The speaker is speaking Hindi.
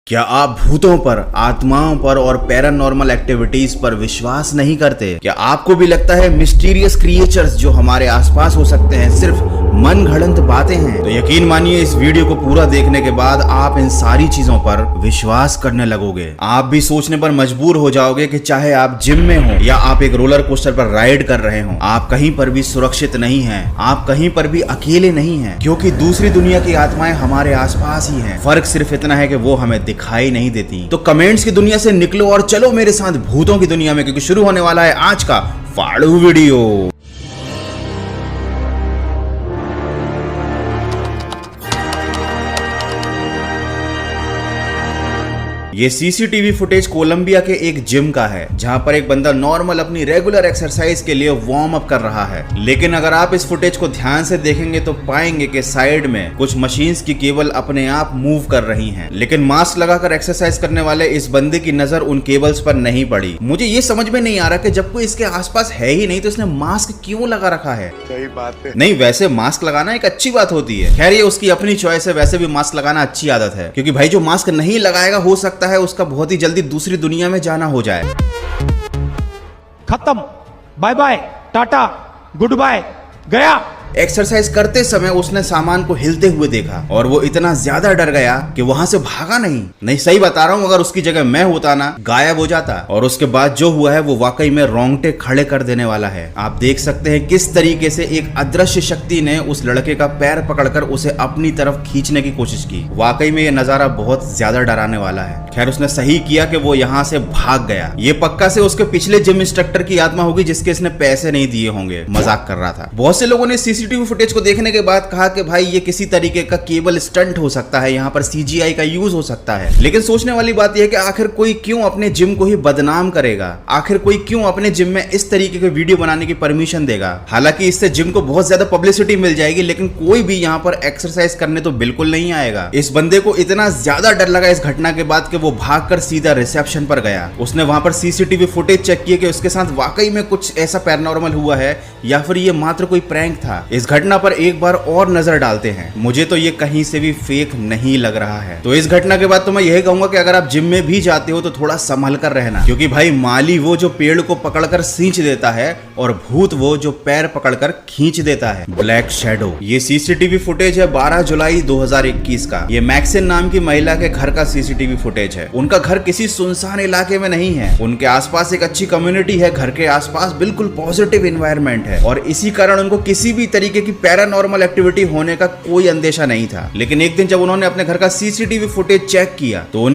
क्या आप भूतों पर, आत्माओं पर और पैरानॉर्मल एक्टिविटीज पर विश्वास नहीं करते? क्या आपको भी लगता है मिस्टीरियस क्रिएचर्स जो हमारे आसपास हो सकते हैं सिर्फ मन घड़ंत बातें हैं? तो यकीन मानिए इस वीडियो को पूरा देखने के बाद आप इन सारी चीजों पर विश्वास करने लगोगे। आप भी सोचने पर मजबूर हो जाओगे कि चाहे आप जिम में हो या आप एक रोलर कोस्टर पर राइड कर रहे हो, आप कहीं पर भी सुरक्षित नहीं हैं, आप कहीं पर भी अकेले नहीं हैं, क्योंकि दूसरी दुनिया की आत्माएं हमारे आसपास ही हैं। फर्क सिर्फ इतना है कि वो हमें दिखाई नहीं देती। तो कमेंट्स की दुनिया से निकलो और चलो मेरे साथ भूतों की दुनिया में, क्योंकि शुरू होने वाला है आज का फाड़ू वीडियो। ये सीसीटीवी फुटेज कोलंबिया के एक जिम का है, जहां पर एक बंदा नॉर्मल अपनी रेगुलर एक्सरसाइज के लिए वार्म अप कर रहा है। लेकिन अगर आप इस फुटेज को ध्यान से देखेंगे तो पाएंगे कि साइड में कुछ मशीन्स की केबल अपने आप मूव कर रही हैं। लेकिन मास्क लगाकर एक्सरसाइज करने वाले इस बंदे की नजर उन केबल्स पर नहीं पड़ी। मुझे ये समझ में नहीं आ रहा कि जब कोई इसके आसपास है ही नहीं तो इसने मास्क क्यों लगा रखा है। सही बात है। नहीं, वैसे मास्क लगाना एक अच्छी बात होती है। खैर ये उसकी अपनी चॉइस है। वैसे भी मास्क लगाना अच्छी आदत है, क्योंकि भाई जो मास्क नहीं लगाएगा हो सकता है उसका बहुत ही जल्दी दूसरी दुनिया में जाना हो जाए। खत्म, bye bye, tata, goodbye, गया। एक्सरसाइज करते समय उसने सामान को हिलते हुए देखा और वो इतना ज्यादा डर गया कि वहां से भागा नहीं, सही बता रहा हूं, अगर उसकी जगह मैं होता ना गायब हो जाता। और उसके बाद जो हुआ है वो वाकई में रोंगटे खड़े कर देने वाला है। आप देख सकते हैं किस तरीके से एक अदृश्य शक्ति ने उस लड़के का पैर पकड़कर उसे अपनी तरफ खींचने की कोशिश की। वाकई में ये नजारा बहुत ज्यादा डराने वाला है। खैर उसने सही किया कि वो यहाँ से भाग गया। ये पक्का से उसके पिछले जिम इंस्ट्रक्टर की आत्मा होगी जिसके इसने पैसे नहीं दिए होंगे, मजाक कर रहा था। बहुत से लोगों ने सीसीटीवी फुटेज को देखने के बाद कहा कि भाई ये किसी तरीके का केबल स्टंट हो सकता है, यहाँ पर सीजीआई का यूज हो सकता है। लेकिन सोचने वाली बात यह है कि आखिर कोई क्यों अपने जिम को ही बदनाम करेगा? आखिर कोई क्यों अपने जिम में इस तरीके के वीडियो बनाने की परमिशन देगा? हालांकि इससे जिम को बहुत ज्यादा पब्लिसिटी मिल जाएगी, लेकिन कोई भी यहाँ पर एक्सरसाइज करने तो बिल्कुल नहीं आएगा। इस बंदे को इतना ज्यादा डर लगा इस घटना के बाद कि वो भागकर सीधा रिसेप्शन पर गया। उसने वहां पर सीसीटीवी फुटेज चेक किए कि उसके साथ वाकई में कुछ ऐसा पैरानॉर्मल हुआ है या फिर ये मात्र कोई प्रैंक था। इस घटना पर एक बार और नजर डालते हैं। मुझे तो ये कहीं से भी फेक नहीं लग रहा है। तो इस घटना के बाद तो मैं यही कहूंगा कि अगर आप जिम में भी जाते हो तो थोड़ा संभल कर रहना, क्योंकि भाई माली वो जो पेड़ को पकड़कर सींच देता है और भूत वो जो पैर पकड़कर खींच देता है। Black shadow. ये सीसीटीवी फुटेज है 12 जुलाई 2021 का। ये मैक्सिन नाम की महिला के घर का सीसीटीवी फुटेज है। उनका घर किसी सुनसान इलाके में नहीं है। उनके आसपास एक अच्छी कम्युनिटी है। घर के आसपास बिल्कुल पॉजिटिव एनवायरनमेंट है और इसी कारण उनको किसी भी तरीके की पैरानॉर्मल एक्टिविटी होने का कोई अंदेशा नहीं था। लेकिन एक दिन जब उन्होंने अपने घर का सीसीटीवी फुटेज चेक किया तो